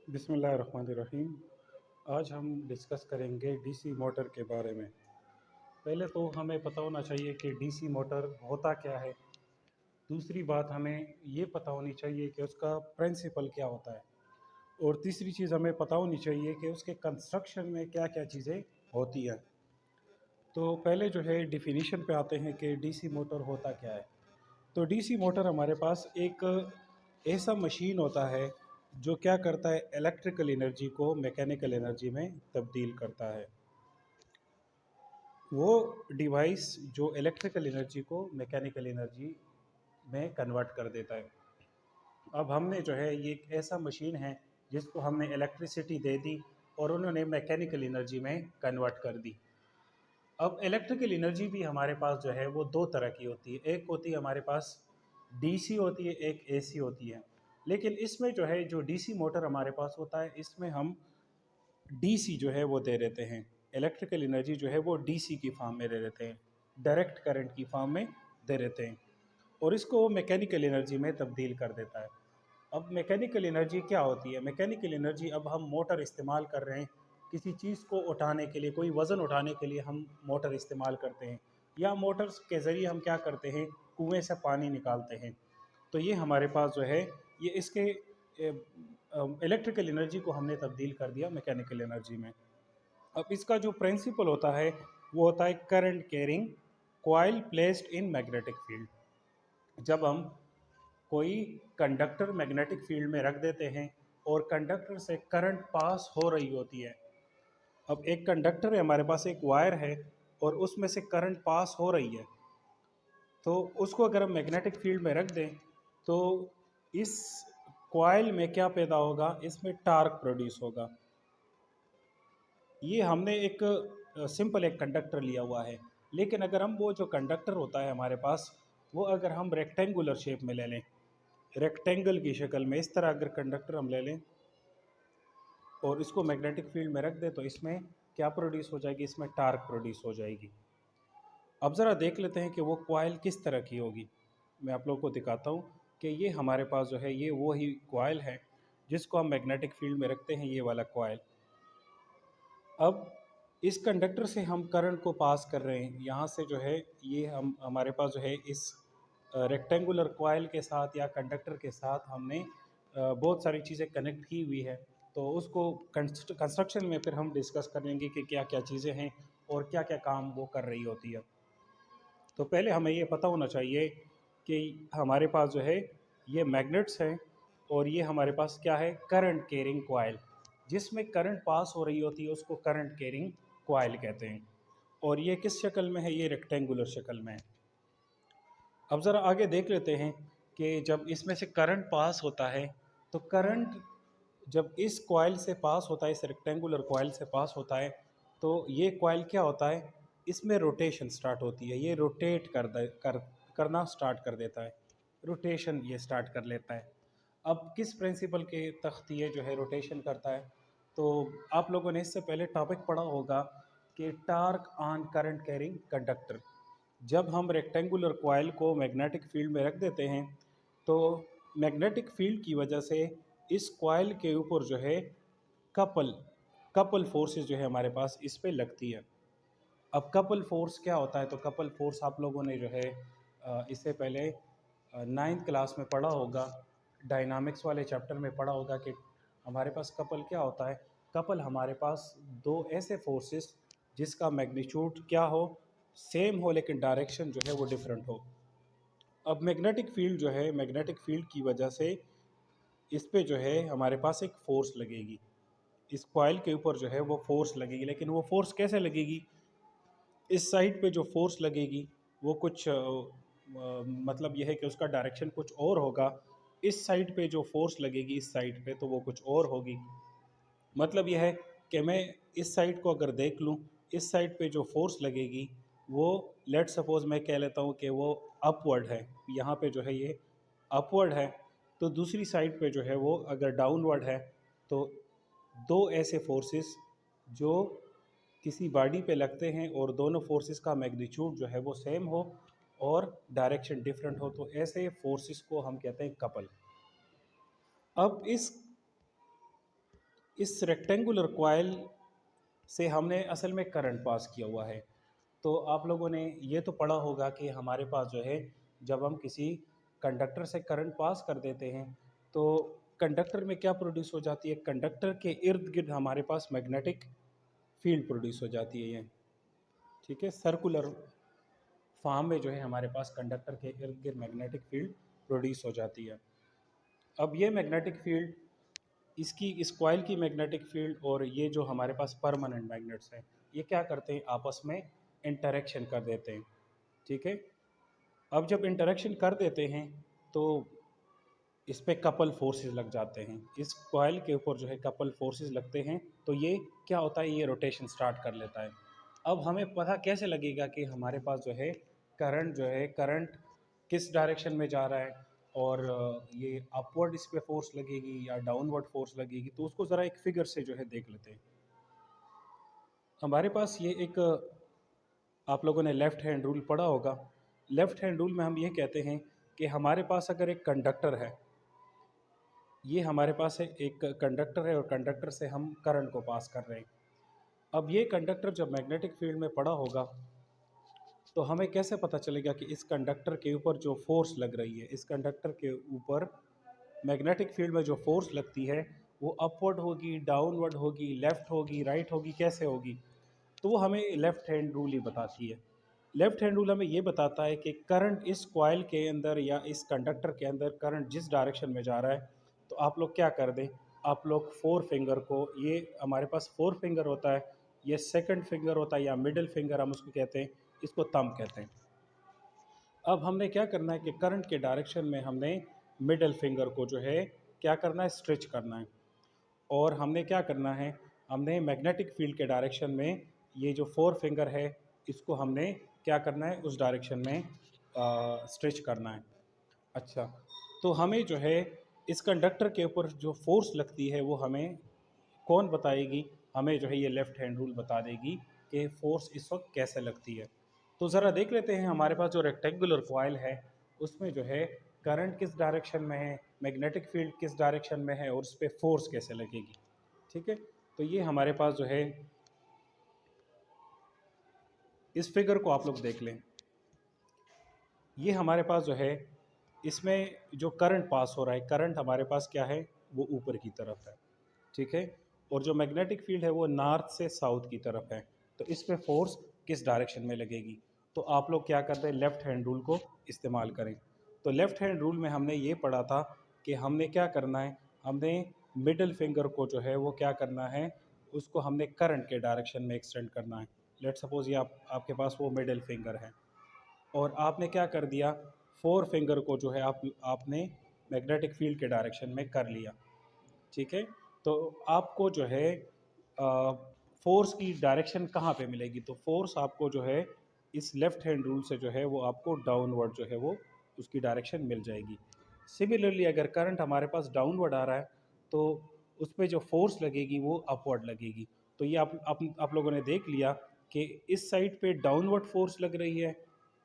बिस्मिल्लाहिर्रहमानिर्रहीम। आज हम डिस्कस करेंगे डीसी मोटर के बारे में। पहले तो हमें पता होना चाहिए कि डीसी मोटर होता क्या है। दूसरी बात, हमें ये पता होनी चाहिए कि उसका प्रिंसिपल क्या होता है। और तीसरी चीज़ हमें पता होनी चाहिए कि उसके कंस्ट्रक्शन में क्या क्या चीज़ें होती हैं। तो पहले जो है डिफिनीशन पे आते हैं कि डीसी मोटर होता क्या है। तो डीसी मोटर हमारे पास एक ऐसा मशीन होता है जो क्या करता है, इलेक्ट्रिकल एनर्जी को मैकेनिकल एनर्जी में तब्दील करता है। वो डिवाइस जो इलेक्ट्रिकल एनर्जी को मैकेनिकल एनर्जी में कन्वर्ट कर देता है। अब हमने जो है ये एक ऐसा मशीन है जिसको हमने इलेक्ट्रिसिटी दे दी और उन्होंने मैकेनिकल एनर्जी में कन्वर्ट कर दी। अब इलेक्ट्रिकल एनर्जी भी हमारे पास जो है वो दो तरह की होती है। एक होती है हमारे पास डीसी होती है, एक एसी होती है। लेकिन इसमें जो है जो डीसी मोटर हमारे पास होता है, इसमें हम डीसी जो है वो दे देते हैं। इलेक्ट्रिकल एनर्जी जो है वो डीसी की फॉर्म में दे देते हैं, डायरेक्ट करंट की फॉर्म में दे देते हैं। और इसको वो मैकेनिकल एनर्जी में तब्दील कर देता है। अब मैकेनिकल एनर्जी क्या होती है? मैकेनिकल एनर्जी, अब हम मोटर इस्तेमाल कर रहे हैं किसी चीज़ को उठाने के लिए, कोई वज़न उठाने के लिए हम मोटर इस्तेमाल करते हैं, या मोटर्स के ज़रिए हम क्या करते हैं, कुएं से पानी निकालते हैं। तो ये हमारे पास जो है ये इसके इलेक्ट्रिकल एनर्जी को हमने तब्दील कर दिया मैकेनिकल एनर्जी में। अब इसका जो प्रिंसिपल होता है वो होता है current carrying coil placed in magnetic field. जब हम कोई कंडक्टर मैग्नेटिक फील्ड में रख देते हैं और कंडक्टर से करंट पास हो रही होती है। अब एक कंडक्टर है, हमारे पास एक वायर है और उसमें से करंट पास हो रही है। तो उसको अगर हम मैग्नेटिक फील्ड में रख दें तो इस कॉइल में क्या पैदा होगा, इसमें टार्क प्रोड्यूस होगा। ये हमने एक सिंपल एक कंडक्टर लिया हुआ है। लेकिन अगर हम वो जो कंडक्टर होता है हमारे पास, वो अगर हम रेक्टेंगुलर शेप में ले लें, रेक्टेंगल की शक्ल में इस तरह अगर कंडक्टर हम ले लें और इसको मैग्नेटिक फील्ड में रख दें, तो इसमें क्या प्रोड्यूस हो जाएगी, इसमें टार्क प्रोड्यूस हो जाएगी। अब ज़रा देख लेते हैं कि वो कॉइल किस तरह की होगी। मैं आप लोगों को दिखाता हूँ कि ये हमारे पास जो है ये वो ही कॉइल है जिसको हम मैग्नेटिक फील्ड में रखते हैं, ये वाला कॉइल। अब इस कंडक्टर से हम करंट को पास कर रहे हैं, यहाँ से जो है ये हम हमारे पास जो है इस रेक्टेंगुलर कॉइल के साथ या कंडक्टर के साथ हमने बहुत सारी चीज़ें कनेक्ट की हुई है। तो उसको कंस्ट्रक्शन में फिर हम डिस्कस करेंगे कि क्या क्या चीज़ें हैं और क्या क्या काम वो कर रही होती है। तो पहले हमें ये पता होना चाहिए कि हमारे पास जो है ये मैग्नेट्स हैं और ये हमारे पास क्या है, करंट कैरिंग कॉइल। जिसमें करंट पास हो रही होती है उसको करंट कैरिंग कॉइल कहते हैं। और ये किस शक्ल में है, ये रेक्टेंगुलर शक्ल में है। अब ज़रा आगे देख लेते हैं कि जब इसमें से करंट पास होता है, तो करंट जब इस कॉइल से पास होता है, इस रेक्टेंगुलर कॉइल से पास होता है, तो ये कॉइल क्या होता है, इसमें रोटेशन स्टार्ट होती है। ये रोटेट करना स्टार्ट कर देता है, रोटेशन ये स्टार्ट कर लेता है। अब किस प्रिंसिपल के तख्त ये जो है रोटेशन करता है, तो आप लोगों ने इससे पहले टॉपिक पढ़ा होगा कि torque on current carrying conductor. जब हम रेक्टेंगुलर कॉइल को मैग्नेटिक फील्ड में रख देते हैं, तो मैग्नेटिक फील्ड की वजह से इस कॉइल के ऊपर जो है कपल कपल फोर्सेस जो है हमारे पास इस पे लगती है। अब कपल फोर्स क्या होता है, तो कपल फोर्स आप लोगों ने जो है इससे पहले नाइन्थ क्लास में पढ़ा होगा, डायनामिक्स वाले चैप्टर में पढ़ा होगा कि हमारे पास कपल क्या होता है। कपल हमारे पास दो ऐसे फोर्सेस जिसका मैग्नीट्यूड क्या हो, सेम हो, लेकिन डायरेक्शन जो है वो डिफरेंट हो। अब मैग्नेटिक फील्ड जो है, मैग्नेटिक फील्ड की वजह से इस पे जो है हमारे पास एक फ़ोर्स लगेगी। इस कॉइल के ऊपर जो है वो फ़ोर्स लगेगी, लेकिन वो फ़ोर्स कैसे लगेगी, इस साइड पे जो फोर्स लगेगी वो कुछ मतलब यह है कि उसका डायरेक्शन कुछ और होगा। इस साइड पे जो फोर्स लगेगी इस साइड पे, तो वो कुछ और होगी। मतलब यह है कि मैं इस साइड को अगर देख लूँ, इस साइड पे जो फोर्स लगेगी वो, लेट सपोज मैं कह लेता हूँ कि वो अपवर्ड है, यहाँ पे जो है ये अपवर्ड है। तो दूसरी साइड पे जो है वो अगर डाउनवर्ड है। तो दो ऐसे फोर्सेस जो किसी बॉडी पे लगते हैं और दोनों फोर्सेस का मैग्नीट्यूड जो है वो सेम हो और डायरेक्शन डिफरेंट हो, तो ऐसे फोर्सेस को हम कहते हैं कपल। अब इस इस रेक्टेंगुलर कॉइल से हमने असल में करंट पास किया हुआ है। तो आप लोगों ने ये तो पढ़ा होगा कि हमारे पास जो है, जब हम किसी कंडक्टर से करंट पास कर देते हैं तो कंडक्टर में क्या प्रोड्यूस हो जाती है, कंडक्टर के इर्द गिर्द हमारे पास मैग्नेटिक फील्ड प्रोड्यूस हो जाती है ये। ठीक है, सर्कुलर फॉर्म में जो है हमारे पास कंडक्टर के इर्द गिर्द मैग्नेटिक फील्ड प्रोड्यूस हो जाती है। अब ये मैग्नेटिक फील्ड, इसकी इस कॉइल की मैग्नेटिक फील्ड और ये जो हमारे पास परमानेंट मैग्नेट्स हैं, ये क्या करते हैं, आपस में इंटरेक्शन कर देते हैं। ठीक है, अब जब इंटरेक्शन कर देते हैं तो इस पे कपल फोर्सेस लग जाते हैं, इस कॉइल के ऊपर जो है कपल फोर्सेस लगते हैं, तो ये क्या होता है, ये रोटेशन स्टार्ट कर लेता है। अब हमें पता कैसे लगेगा कि हमारे पास जो है करंट किस डायरेक्शन में जा रहा है, और ये अपवर्ड इस पे फोर्स लगेगी या डाउनवर्ड फोर्स लगेगी, तो उसको ज़रा एक फिगर से जो है देख लेते हैं। हमारे पास ये एक, आप लोगों ने लेफ़्ट हैंड रूल पढ़ा होगा। लेफ़्ट हैंड रूल में हम ये कहते हैं कि हमारे पास अगर एक कंडक्टर है, ये हमारे पास है एक कंडक्टर है और कंडक्टर से हम करंट को पास कर रहे हैं। अब ये कंडक्टर जब मैग्नेटिक फील्ड में पड़ा होगा तो हमें कैसे पता चलेगा कि इस कंडक्टर के ऊपर जो फोर्स लग रही है, इस कंडक्टर के ऊपर मैग्नेटिक फील्ड में जो फोर्स लगती है वो अपवर्ड होगी, डाउनवर्ड होगी, लेफ़्ट होगी, राइट होगी, कैसे होगी, तो वो हमें लेफ़्ट हैंड रूल ही बताती है। लेफ़्ट हैंड रूल हमें ये बताता है कि करंट इस कॉइल के अंदर या इस कंडक्टर के अंदर करंट जिस डायरेक्शन में जा रहा है, तो आप लोग क्या कर दें, आप लोग फोर फिंगर को, ये हमारे पास फोर फिंगर होता है, ये सेकंड फिंगर होता है या मिडिल फिंगर हम उसको कहते हैं, इसको थंब कहते हैं। अब हमने क्या करना है कि करंट के डायरेक्शन में हमने मिडिल फिंगर को जो है क्या करना है, स्ट्रेच करना है। और हमने क्या करना है, हमने मैग्नेटिक फील्ड के डायरेक्शन में ये जो फोर फिंगर है इसको हमने क्या करना है, उस डायरेक्शन में स्ट्रेच करना है। अच्छा, तो हमें जो है इस कंडक्टर के ऊपर जो फोर्स लगती है वो हमें कौन बताएगी, हमें जो है ये लेफ़्ट हैंड रूल बता देगी कि फोर्स इस वक्त कैसे लगती है। तो ज़रा देख लेते हैं हमारे पास जो रेक्टेंगुलर कॉइल है उसमें जो है करंट किस डायरेक्शन में है, मैग्नेटिक फील्ड किस डायरेक्शन में है और उस पर फोर्स कैसे लगेगी। ठीक है, तो ये हमारे पास जो है, इस फिगर को आप लोग देख लें, ये हमारे पास जो है इसमें जो करंट पास हो रहा है, करंट हमारे पास क्या है, वो ऊपर की तरफ है। ठीक है, और जो मैग्नेटिक फील्ड है वो नॉर्थ से साउथ की तरफ है, तो इस पे फोर्स किस डायरेक्शन में लगेगी। तो आप लोग क्या करते हैं, लेफ़्ट हैंड रूल को इस्तेमाल करें। तो लेफ़्ट हैंड रूल में हमने ये पढ़ा था कि हमने क्या करना है, हमने मिडिल फिंगर को जो है वो क्या करना है, उसको हमने करंट के डायरेक्शन में एक्सटेंड करना है। लेट सपोज ये आपके पास वो मिडिल फिंगर है और आपने क्या कर दिया, फोर फिंगर को जो है आपने मैग्नेटिक फील्ड के डायरेक्शन में कर लिया। ठीक है, तो आपको जो है फोर्स की डायरेक्शन कहाँ पे मिलेगी, तो फोर्स आपको जो है इस लेफ़्ट हैंड रूल से जो है वो आपको डाउनवर्ड जो है वो उसकी डायरेक्शन मिल जाएगी। सिमिलरली अगर करंट हमारे पास डाउनवर्ड आ रहा है तो उस पर जो फोर्स लगेगी वो अपवर्ड लगेगी। तो ये आप लोगों ने देख लिया कि इस साइड पे डाउनवर्ड फोर्स लग रही है,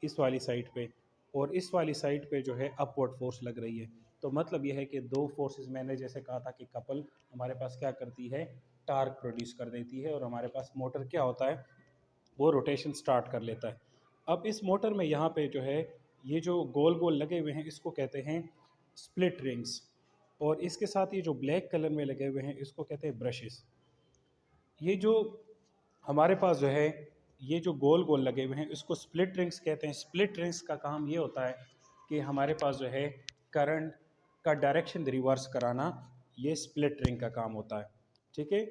इस वाली साइड पे, और इस वाली साइड पे जो है अपवर्ड फोर्स लग रही है। तो मतलब यह है कि दो फोर्सेस, मैंने जैसे कहा था कि कपल हमारे पास क्या करती है, टार्क प्रोड्यूस कर देती है, और हमारे पास मोटर क्या होता है, वो रोटेशन स्टार्ट कर लेता है। अब इस मोटर में यहाँ पे जो है ये जो गोल गोल लगे हुए हैं इसको कहते हैं स्प्लिट रिंग्स, और इसके साथ ये जो ब्लैक कलर में लगे हुए हैं इसको कहते हैं ब्रशेस। ये जो हमारे पास जो है ये जो गोल गोल लगे हुए हैं इसको स्प्लिट रिंग्स कहते हैं। स्प्लिट रिंग्स का काम ये होता है कि हमारे पास जो है करंट का डायरेक्शन रिवर्स कराना, ये स्प्लिट रिंग का काम होता है। ठीक है,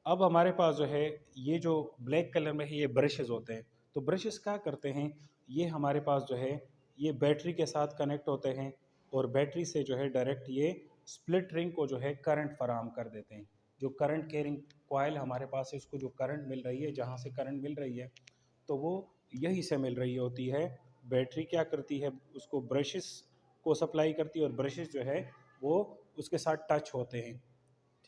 अब हमारे पास जो है ये जो ब्लैक कलर में है ये ब्रशेस होते हैं। तो ब्रशेस क्या करते हैं, ये हमारे पास जो है ये बैटरी के साथ कनेक्ट होते हैं और बैटरी से जो है डायरेक्ट ये स्प्लिट रिंग को जो है करंट फराहम कर देते हैं। जो करंट कैरिंग कॉइल हमारे पास है उसको जो करंट मिल रही है, जहाँ से करंट मिल रही है तो वो यहीं से मिल रही होती है। बैटरी क्या करती है, उसको ब्रशेस को सप्लाई करती है और ब्रशेस जो है वो उसके साथ टच होते हैं।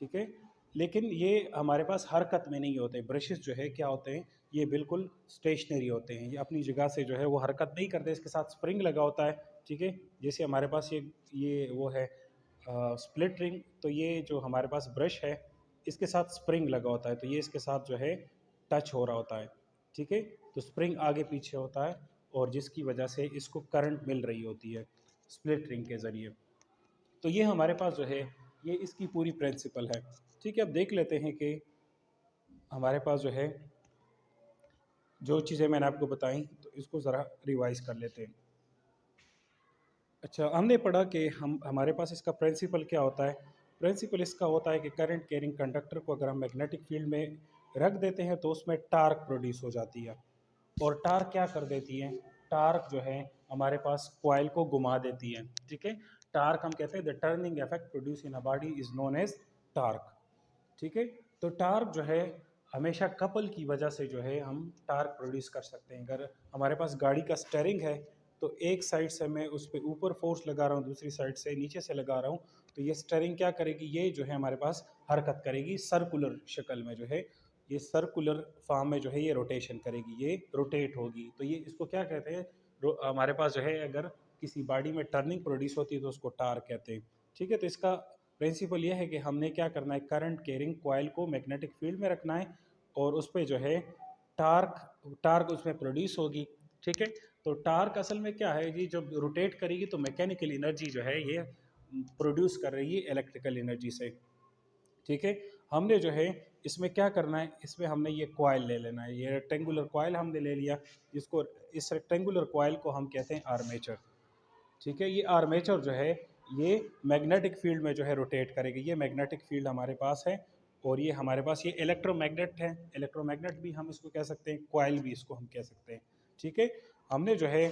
ठीक है, लेकिन ये हमारे पास हरकत में नहीं होते। ब्रशेस जो है क्या होते हैं, ये बिल्कुल स्टेशनरी होते हैं, ये अपनी जगह से जो है वो हरकत नहीं करते, इसके साथ स्प्रिंग लगा होता है। ठीक है, जैसे हमारे पास ये वो है स्प्लिट रिंग, तो ये जो हमारे पास ब्रश है इसके साथ स्प्रिंग लगा होता है, तो ये इसके साथ जो है टच हो रहा होता है, ठीक है। तो स्प्रिंग आगे पीछे होता है और जिसकी वजह से इसको करंट मिल रही होती है स्प्लिट रिंग के ज़रिए। तो ये हमारे पास जो है ये इसकी पूरी प्रिंसिपल है, ठीक है। अब देख लेते हैं कि हमारे पास जो है जो चीज़ें मैंने आपको बताई तो इसको ज़रा रिवाइज कर लेते हैं। अच्छा, हमने पढ़ा कि हम हमारे पास इसका प्रिंसिपल क्या होता है। प्रिंसिपल इसका होता है कि करंट कैरिंग कंडक्टर को अगर हम मैग्नेटिक फील्ड में रख देते हैं तो उसमें टार्क प्रोड्यूस हो जाती है। और टार्क क्या कर देती है, टार्क जो है हमारे पास कॉइल को घुमा देती है, ठीक है। टार्क हम कहते हैं the turning effect produce in a body is known as torque, ठीक है। तो टार्क जो है हमेशा कपल की वजह से जो है हम टार्क प्रोड्यूस कर सकते हैं। अगर हमारे पास गाड़ी का स्टेयरिंग है तो एक साइड से मैं उस पर ऊपर फोर्स लगा रहा हूँ, दूसरी साइड से नीचे से लगा रहा हूँ, तो ये स्टेयरिंग क्या करेगी, ये जो है हमारे पास हरकत करेगी सर्कुलर शक्ल में, जो है ये सर्कुलर फॉर्म में जो है ये रोटेशन करेगी, ये रोटेट होगी। तो ये इसको क्या कहते हैं, हमारे पास जो है अगर किसी बॉडी में टर्निंग प्रोड्यूस होती है तो उसको टार्क कहते हैं, ठीक है। तो इसका प्रिंसिपल ये है कि हमने क्या करना है, करंट कैरिंग कॉइल को मैग्नेटिक फील्ड में रखना है और उस पर जो है टार्क टार्क उसमें प्रोड्यूस होगी, ठीक है। तो टार्क असल में क्या है जी, जब रोटेट करेगी तो मैकेनिकल एनर्जी जो है ये प्रोड्यूस कर रही है इलेक्ट्रिकल एनर्जी से, ठीक है। हमने जो है इसमें क्या करना है, इसमें हमने ये कॉइल ले लेना है, ये रेक्टेंगुलर कॉइल हमने ले लिया, इसको इस रेक्टेंगुलर कॉइल को हम कहते हैं आर्मेचर, ठीक है। ये आर्मेचर जो है ये मैग्नेटिक फील्ड में जो है रोटेट करेगी, ये मैग्नेटिक फील्ड हमारे पास है। और ये हमारे पास ये इलेक्ट्रोमैग्नेट है, इलेक्ट्रोमैग्नेट भी हम इसको कह सकते हैं, कॉइल भी इसको हम कह सकते हैं, ठीक है। हमने जो है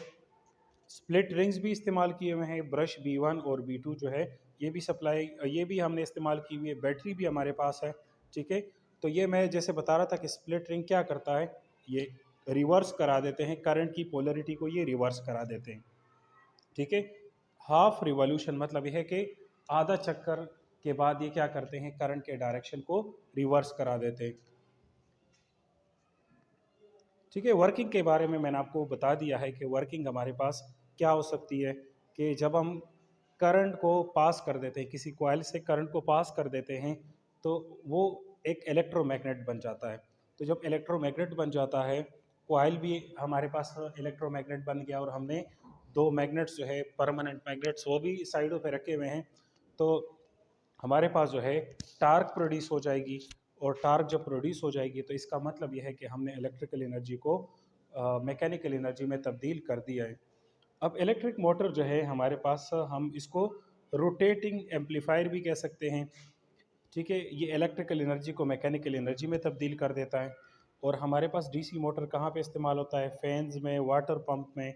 स्प्लिट रिंग्स भी इस्तेमाल किए हुए हैं, ब्रश B1 और B2 जो है ये भी सप्लाई, ये भी हमने इस्तेमाल की हुई है, बैटरी भी हमारे पास है, ठीक है। तो ये मैं जैसे बता रहा था कि स्प्लिट रिंग क्या करता है, ये रिवर्स करा देते हैं करंट की पोलरिटी को, ये रिवर्स करा देते हैं, ठीक है। हाफ रिवॉल्यूशन मतलब यह है कि आधा चक्कर के बाद ये क्या करते हैं, करंट के डायरेक्शन को रिवर्स करा देते हैं, ठीक है। वर्किंग के बारे में मैंने आपको बता दिया है कि वर्किंग हमारे पास क्या हो सकती है, कि जब हम करंट को पास कर देते हैं, किसी कॉइल से करंट को पास कर देते हैं तो वो एक इलेक्ट्रोमैग्नेट बन जाता है। तो जब इलेक्ट्रोमैग्नेट बन जाता है, कॉइल भी हमारे पास इलेक्ट्रोमैग्नेट बन गया और हमने दो मैग्नेट्स जो है परमानेंट मैग्नेट्स वो भी साइडों पे रखे हुए हैं, तो हमारे पास जो है टार्क प्रोड्यूस हो जाएगी। और टार्क जब प्रोड्यूस हो जाएगी तो इसका मतलब यह है कि हमने इलेक्ट्रिकल एनर्जी को मैकेनिकल एनर्जी में तब्दील कर दिया है। अब इलेक्ट्रिक मोटर जो है हमारे पास, हम इसको रोटेटिंग एम्पलीफायर भी कह सकते हैं, ठीक है। ये इलेक्ट्रिकल एनर्जी को मैकेनिकल एनर्जी में तब्दील कर देता है। और हमारे पास डीसी मोटर कहाँ पे इस्तेमाल होता है, फैंस में, वाटर पंप में,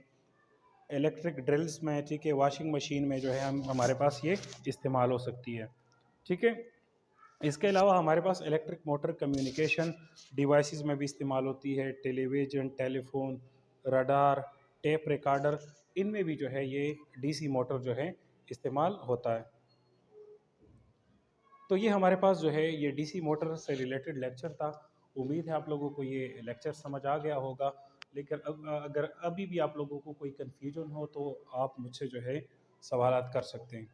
इलेक्ट्रिक ड्रिल्स में, ठीक है, वॉशिंग मशीन में जो है हम हमारे पास ये इस्तेमाल हो सकती है, ठीक है। इसके अलावा हमारे पास इलेक्ट्रिक मोटर कम्युनिकेशन डिवाइसेस में भी इस्तेमाल होती है, television, telephone, radar, tape recorder, इनमें भी जो है ये डीसी मोटर जो है इस्तेमाल होता है। तो ये हमारे पास जो है ये डीसी मोटर से रिलेटेड लेक्चर था। उम्मीद है आप लोगों को ये लेक्चर समझ आ गया होगा। लेकिन अब अगर अभी भी आप लोगों को कोई कन्फ्यूजन हो तो आप मुझसे जो है सवालात कर सकते हैं।